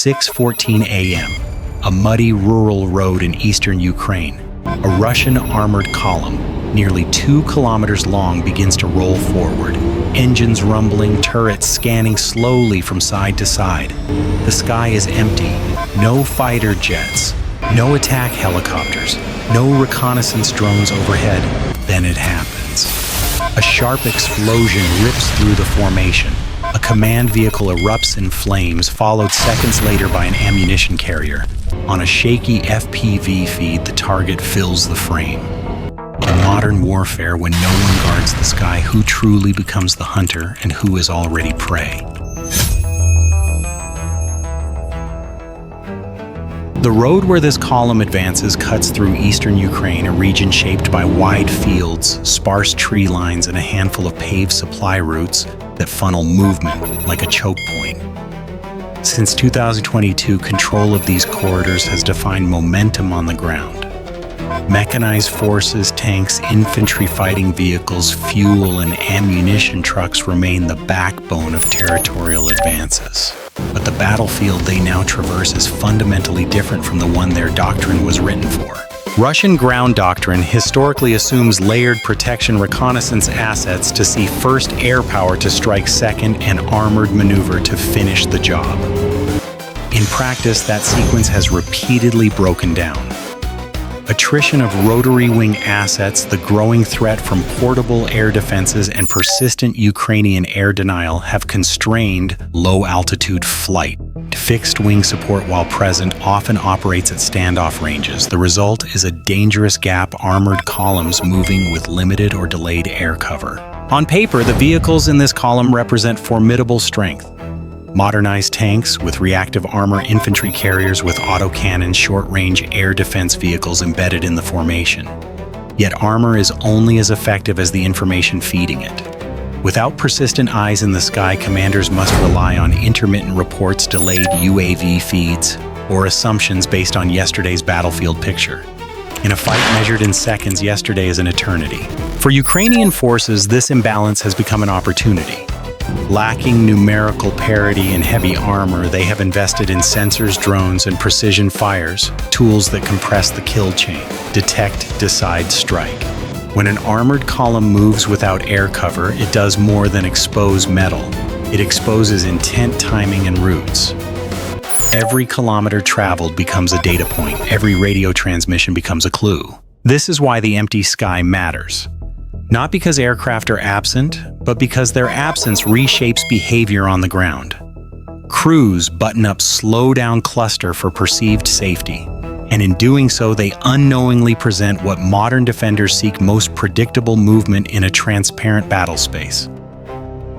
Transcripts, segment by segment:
6:14 a.m., a muddy rural road in eastern Ukraine, a Russian armored column, nearly 2 kilometers long, begins to roll forward, engines rumbling, turrets scanning slowly from side to side. The sky is empty, no fighter jets, no attack helicopters, no reconnaissance drones overhead. Then it happens. A sharp explosion rips through the formation. A command vehicle erupts in flames, followed seconds later by an ammunition carrier. On a shaky FPV feed, the target fills the frame. In modern warfare, when no one guards the sky, who truly becomes the hunter and who is already prey? The road where this column advances cuts through eastern Ukraine, a region shaped by wide fields, sparse tree lines, and a handful of paved supply routes that funnel movement like a choke point. Since 2022, control of these corridors has defined momentum on the ground. Mechanized forces, tanks, infantry fighting vehicles, fuel, and ammunition trucks remain the backbone of territorial advances. But the battlefield they now traverse is fundamentally different from the one their doctrine was written for. Russian ground doctrine historically assumes layered protection reconnaissance assets to see first air power to strike second and armored maneuver to finish the job. In practice, that sequence has repeatedly broken down. Attrition of rotary wing assets, the growing threat from portable air defenses, and persistent Ukrainian air denial have constrained low-altitude flight. Fixed wing support, while present, often operates at standoff ranges. The result is a dangerous gap, armored columns moving with limited or delayed air cover. On paper, the vehicles in this column represent formidable strength. Modernized tanks with reactive armor, infantry carriers with autocannon, short-range air defense vehicles embedded in the formation. Yet armor is only as effective as the information feeding it. Without persistent eyes in the sky, commanders must rely on intermittent reports, delayed UAV feeds, or assumptions based on yesterday's battlefield picture. In a fight measured in seconds, yesterday is an eternity. For Ukrainian forces, this imbalance has become an opportunity. Lacking numerical parity and heavy armor, they have invested in sensors, drones, and precision fires, tools that compress the kill chain, detect, decide, strike. When an armored column moves without air cover, it does more than expose metal. It exposes intent, timing, and routes. Every kilometer traveled becomes a data point. Every radio transmission becomes a clue. This is why the empty sky matters. Not because aircraft are absent, but because their absence reshapes behavior on the ground. Crews button up slow-down cluster for perceived safety, and in doing so, they unknowingly present what modern defenders seek: most predictable movement in a transparent battle space.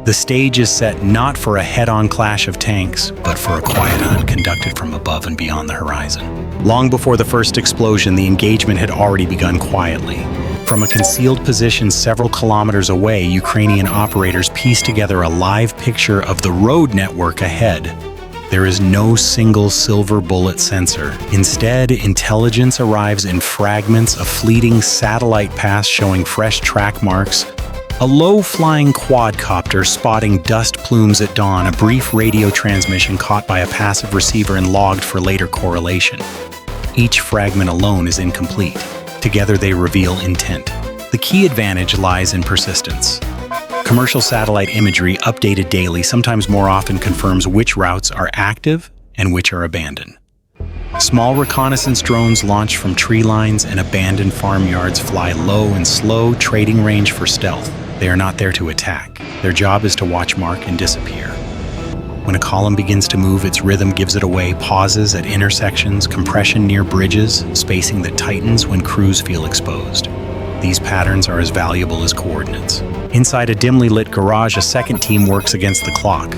The stage is set not for a head-on clash of tanks, but for a quiet hunt conducted from above and beyond the horizon. Long before the first explosion, the engagement had already begun quietly. From a concealed position several kilometers away, Ukrainian operators piece together a live picture of the road network ahead. There is no single silver bullet sensor. Instead, intelligence arrives in fragments: a fleeting satellite pass showing fresh track marks, a low-flying quadcopter spotting dust plumes at dawn, a brief radio transmission caught by a passive receiver and logged for later correlation. Each fragment alone is incomplete. Together they reveal intent. The key advantage lies in persistence. Commercial satellite imagery, updated daily, sometimes more often, confirms which routes are active and which are abandoned. Small reconnaissance drones launched from tree lines and abandoned farmyards fly low and slow, trading range for stealth. They are not there to attack. Their job is to watch, mark, and disappear. When a column begins to move, its rhythm gives it away: pauses at intersections, compression near bridges, spacing that tightens when crews feel exposed. These patterns are as valuable as coordinates. Inside a dimly lit garage, a second team works against the clock.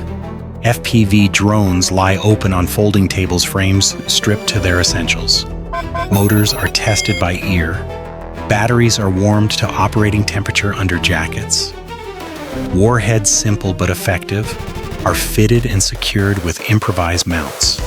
FPV drones lie open on folding tables, frames stripped to their essentials. Motors are tested by ear. Batteries are warmed to operating temperature under jackets. Warheads, simple but effective, are fitted and secured with improvised mounts.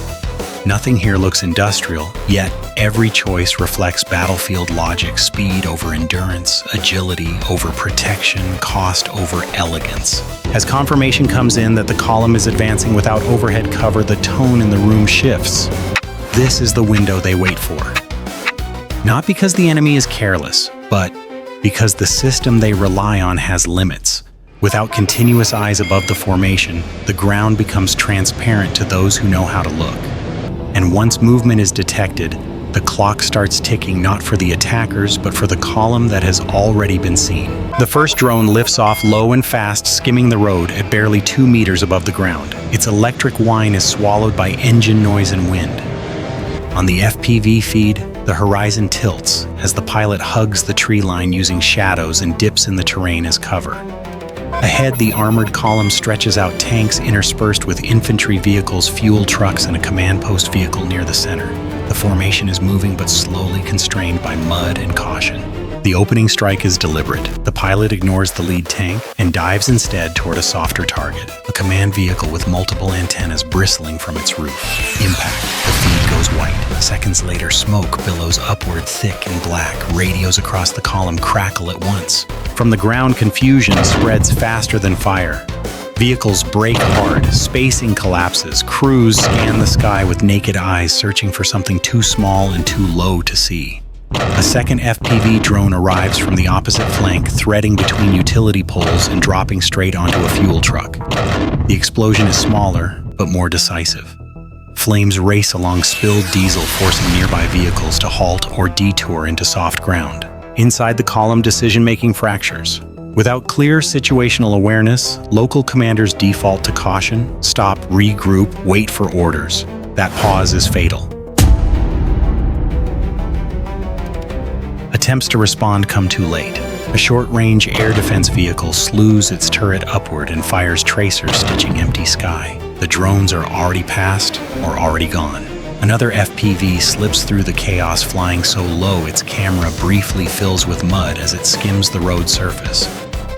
Nothing here looks industrial, yet every choice reflects battlefield logic: speed over endurance, agility over protection, cost over elegance. As confirmation comes in that the column is advancing without overhead cover, the tone in the room shifts. This is the window they wait for. Not because the enemy is careless, but because the system they rely on has limits. Without continuous eyes above the formation, the ground becomes transparent to those who know how to look. And once movement is detected, the clock starts ticking not for the attackers, but for the column that has already been seen. The first drone lifts off low and fast, skimming the road at barely 2 meters above the ground. Its electric whine is swallowed by engine noise and wind. On the FPV feed, the horizon tilts as the pilot hugs the tree line using shadows and dips in the terrain as cover. Ahead, the armored column stretches out, tanks interspersed with infantry vehicles, fuel trucks, and a command post vehicle near the center. The formation is moving but slowly, constrained by mud and caution. The opening strike is deliberate. The pilot ignores the lead tank and dives instead toward a softer target, a command vehicle with multiple antennas bristling from its roof. Impact. The feed goes white. Seconds later, smoke billows upward, thick and black. Radios across the column crackle at once. From the ground, confusion spreads faster than fire. Vehicles brake hard, spacing collapses. Crews scan the sky with naked eyes, searching for something too small and too low to see. A second FPV drone arrives from the opposite flank, threading between utility poles and dropping straight onto a fuel truck. The explosion is smaller, but more decisive. Flames race along spilled diesel, forcing nearby vehicles to halt or detour into soft ground. Inside the column, decision-making fractures. Without clear situational awareness, local commanders default to caution, stop, regroup, wait for orders. That pause is fatal. Attempts to respond come too late. A short-range air defense vehicle slews its turret upward and fires tracers, stitching empty sky. The drones are already past or already gone. Another FPV slips through the chaos, flying so low its camera briefly fills with mud as it skims the road surface.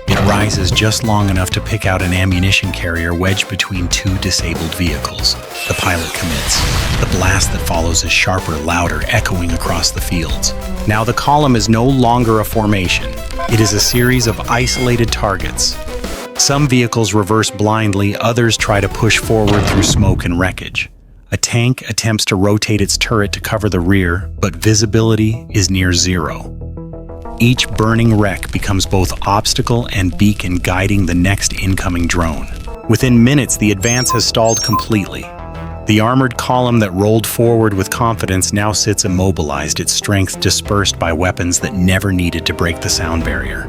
It rises just long enough to pick out an ammunition carrier wedged between 2 disabled vehicles. The pilot commits. The blast that follows is sharper, louder, echoing across the fields. Now the column is no longer a formation. It is a series of isolated targets. Some vehicles reverse blindly, others try to push forward through smoke and wreckage. A tank attempts to rotate its turret to cover the rear, but visibility is near zero. Each burning wreck becomes both obstacle and beacon, guiding the next incoming drone. Within minutes, the advance has stalled completely. The armored column that rolled forward with confidence now sits immobilized, its strength dispersed by weapons that never needed to break the sound barrier.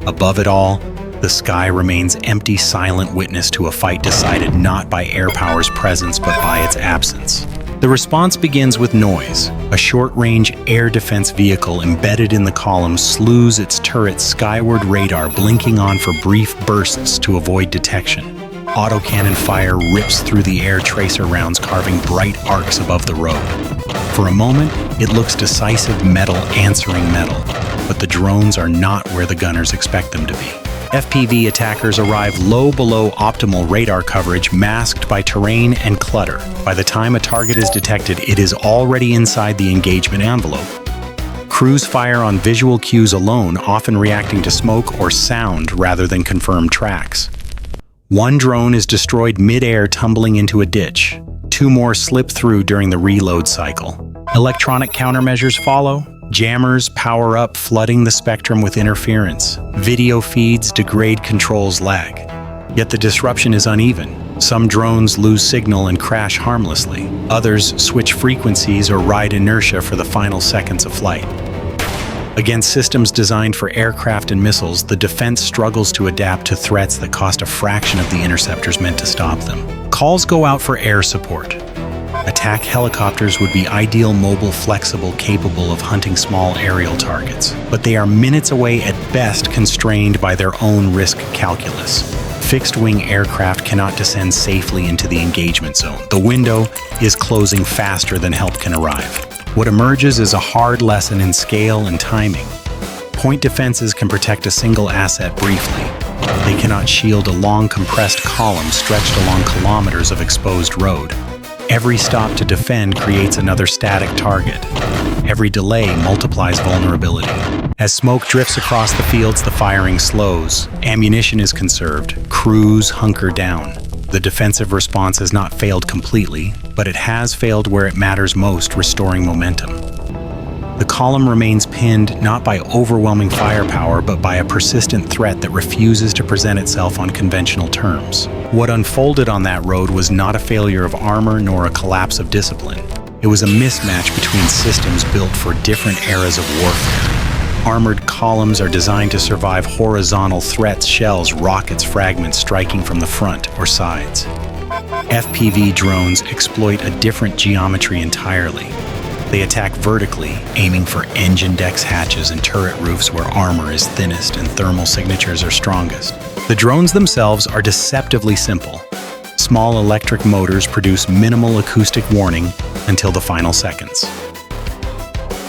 Above it all, the sky remains empty, silent witness to a fight decided not by air power's presence but by its absence. The response begins with noise. A short-range air defense vehicle embedded in the column slews its turret's skyward radar, blinking on for brief bursts to avoid detection. Autocannon fire rips through the air, tracer rounds carving bright arcs above the road. For a moment, it looks decisive, metal answering metal, but the drones are not where the gunners expect them to be. FPV attackers arrive low below optimal radar coverage, masked by terrain and clutter. By the time a target is detected, it is already inside the engagement envelope. Crews fire on visual cues alone, often reacting to smoke or sound rather than confirmed tracks. One drone is destroyed mid-air, tumbling into a ditch. 2 more slip through during the reload cycle. Electronic countermeasures follow. Jammers power up, flooding the spectrum with interference. Video feeds degrade, controls lag. Yet the disruption is uneven. Some drones lose signal and crash harmlessly. Others switch frequencies or ride inertia for the final seconds of flight. Against systems designed for aircraft and missiles, the defense struggles to adapt to threats that cost a fraction of the interceptors meant to stop them. Calls go out for air support. Attack helicopters would be ideal, mobile, flexible, capable of hunting small aerial targets. But they are minutes away at best, constrained by their own risk calculus. Fixed-wing aircraft cannot descend safely into the engagement zone. The window is closing faster than help can arrive. What emerges is a hard lesson in scale and timing. Point defenses can protect a single asset briefly. They cannot shield a long, compressed column stretched along kilometers of exposed road. Every stop to defend creates another static target. Every delay multiplies vulnerability. As smoke drifts across the fields, the firing slows. Ammunition is conserved. Crews hunker down. The defensive response has not failed completely, but it has failed where it matters most, restoring momentum. The column remains pinned not by overwhelming firepower, but by a persistent threat that refuses to present itself on conventional terms. What unfolded on that road was not a failure of armor nor a collapse of discipline. It was a mismatch between systems built for different eras of warfare. Armored columns are designed to survive horizontal threats, shells, rockets, fragments striking from the front or sides. FPV drones exploit a different geometry entirely. They attack vertically, aiming for engine decks, hatches, and turret roofs where armor is thinnest and thermal signatures are strongest. The drones themselves are deceptively simple. Small electric motors produce minimal acoustic warning until the final seconds.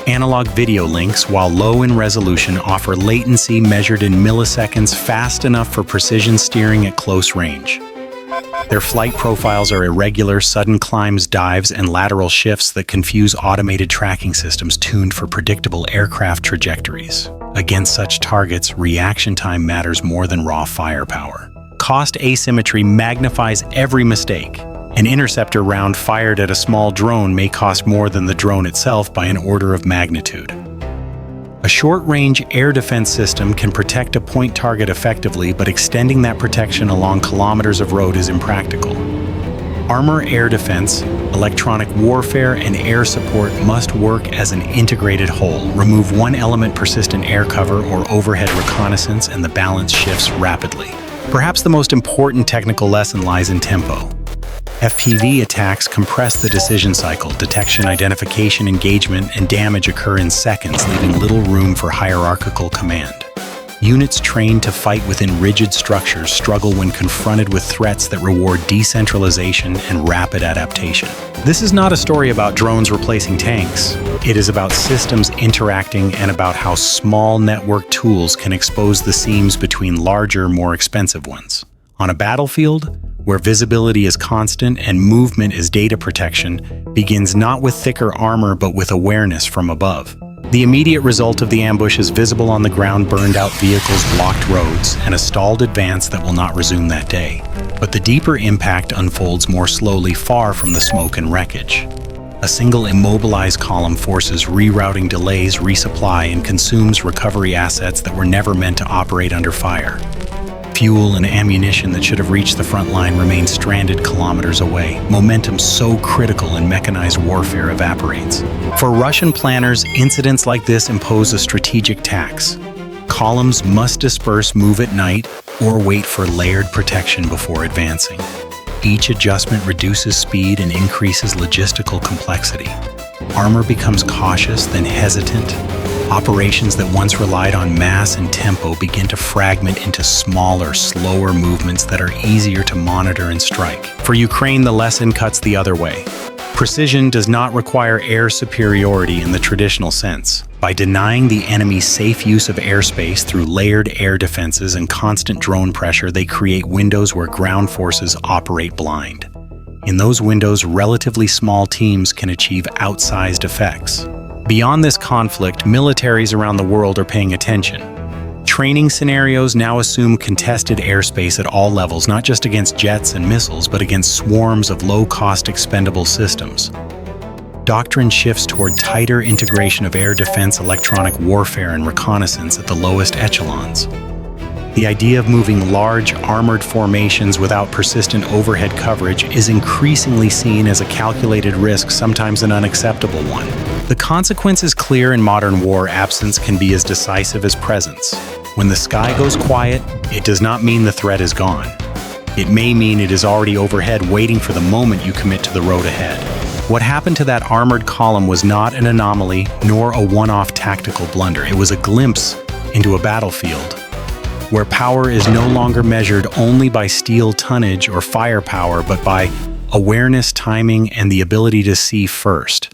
Analog video links, while low in resolution, offer latency measured in milliseconds, fast enough for precision steering at close range. Their flight profiles are irregular, sudden climbs, dives, and lateral shifts that confuse automated tracking systems tuned for predictable aircraft trajectories. Against such targets, reaction time matters more than raw firepower. Cost asymmetry magnifies every mistake. An interceptor round fired at a small drone may cost more than the drone itself by an order of magnitude. A short-range air defense system can protect a point target effectively, but extending that protection along kilometers of road is impractical. Armor air defense, electronic warfare, and air support must work as an integrated whole. Remove one element, persistent air cover or overhead reconnaissance, and the balance shifts rapidly. Perhaps the most important technical lesson lies in tempo. FPV attacks compress the decision cycle. Detection, identification, engagement, and damage occur in seconds, leaving little room for hierarchical command. Units trained to fight within rigid structures struggle when confronted with threats that reward decentralization and rapid adaptation. This is not a story about drones replacing tanks. It is about systems interacting and about how small network tools can expose the seams between larger, more expensive ones. On a battlefield, where visibility is constant and movement is data protection, begins not with thicker armor but with awareness from above. The immediate result of the ambush is visible on the ground: burned out vehicles, blocked roads, and a stalled advance that will not resume that day. But the deeper impact unfolds more slowly, far from the smoke and wreckage. A single immobilized column forces rerouting, delays resupply, and consumes recovery assets that were never meant to operate under fire. Fuel and ammunition that should have reached the front line remain stranded kilometers away. Momentum so critical in mechanized warfare evaporates. For Russian planners, incidents like this impose a strategic tax. Columns must disperse, move at night, or wait for layered protection before advancing. Each adjustment reduces speed and increases logistical complexity. Armor becomes cautious, then hesitant. Operations that once relied on mass and tempo begin to fragment into smaller, slower movements that are easier to monitor and strike. For Ukraine, the lesson cuts the other way. Precision does not require air superiority in the traditional sense. By denying the enemy safe use of airspace through layered air defenses and constant drone pressure, they create windows where ground forces operate blind. In those windows, relatively small teams can achieve outsized effects. Beyond this conflict, militaries around the world are paying attention. Training scenarios now assume contested airspace at all levels, not just against jets and missiles, but against swarms of low-cost expendable systems. Doctrine shifts toward tighter integration of air defense, electronic warfare, and reconnaissance at the lowest echelons. The idea of moving large, armored formations without persistent overhead coverage is increasingly seen as a calculated risk, sometimes an unacceptable one. The consequence is clear in modern war: absence can be as decisive as presence. When the sky goes quiet, it does not mean the threat is gone. It may mean it is already overhead, waiting for the moment you commit to the road ahead. What happened to that armored column was not an anomaly, nor a one-off tactical blunder. It was a glimpse into a battlefield where power is no longer measured only by steel tonnage or firepower, but by awareness, timing, and the ability to see first.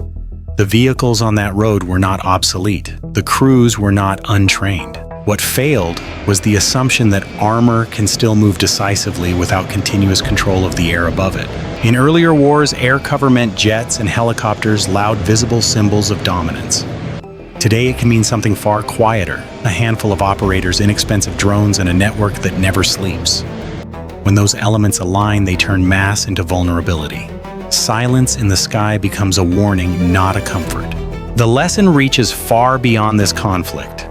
The vehicles on that road were not obsolete. The crews were not untrained. What failed was the assumption that armor can still move decisively without continuous control of the air above it. In earlier wars, air cover meant jets and helicopters, loud visible symbols of dominance. Today it can mean something far quieter, a handful of operators, inexpensive drones, and a network that never sleeps. When those elements align, they turn mass into vulnerability. Silence in the sky becomes a warning, not a comfort. The lesson reaches far beyond this conflict.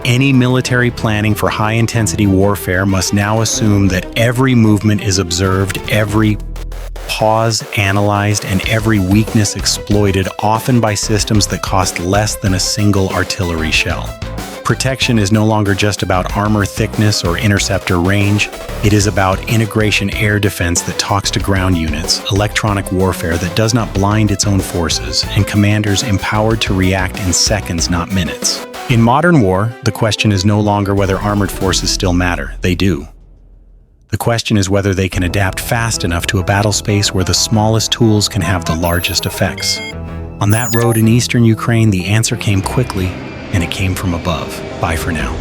Any military planning for high-intensity warfare must now assume that every movement is observed, every pause analyzed, and every weakness exploited, often by systems that cost less than a single artillery shell. Protection is no longer just about armor thickness or interceptor range. It is about integration air defense that talks to ground units, electronic warfare that does not blind its own forces, and commanders empowered to react in seconds, not minutes. In modern war, the question is no longer whether armored forces still matter. They do. The question is whether they can adapt fast enough to a battle space where the smallest tools can have the largest effects. On that road in eastern Ukraine, the answer came quickly, and it came from above. Bye for now.